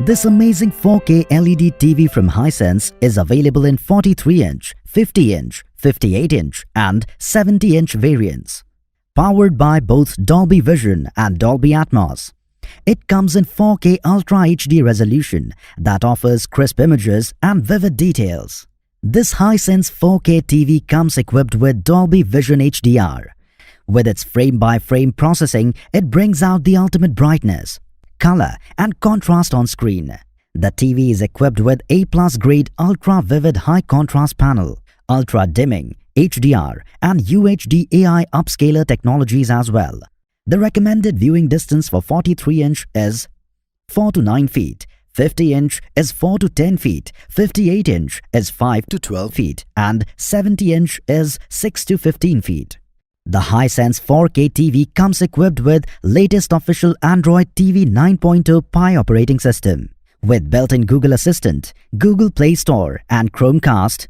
This amazing 4K LED TV from Hisense is available in 43-inch, 50-inch, 58-inch and 70-inch variants. Powered by both Dolby Vision and Dolby Atmos. It comes in 4K Ultra HD resolution that offers crisp images and vivid details. This Hisense 4K TV comes equipped with Dolby Vision HDR. With its frame-by-frame processing, it brings out the ultimate brightness, color and contrast on screen. The TV is equipped with A+ grade ultra vivid high contrast panel, ultra dimming, HDR and UHD AI upscaler technologies as well. The recommended viewing distance for 43-inch is 4 to 9 feet, 50-inch is 4 to 10 feet, 58-inch is 5 to 12 feet and 70-inch is 6 to 15 feet. The Hisense 4K TV comes equipped with latest official Android TV 9.0 Pie operating system. With built-in Google Assistant, Google Play Store and Chromecast,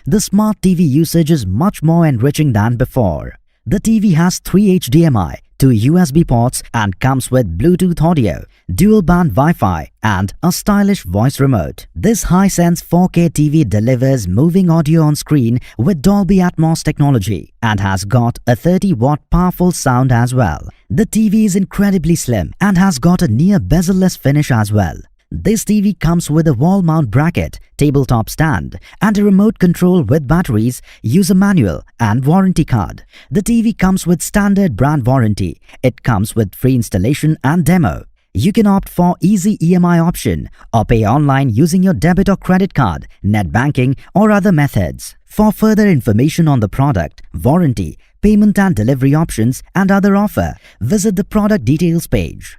the smart TV usage is much more enriching than before. The TV has 3 HDMI, 2 USB ports and comes with Bluetooth audio, dual-band Wi-Fi and a stylish voice remote. This Hisense 4K TV delivers moving audio on screen with Dolby Atmos technology and has got a 30-watt powerful sound as well. The TV is incredibly slim and has got a near bezel-less finish as well. This TV comes with a wall mount bracket, tabletop stand and a remote control with batteries, user manual and warranty card. The TV comes with standard brand warranty. It comes with free installation and demo. You can opt for easy EMI option or pay online using your debit or credit card, net banking or other methods. For further information on the product, warranty, payment and delivery options and other offer, visit the product details page.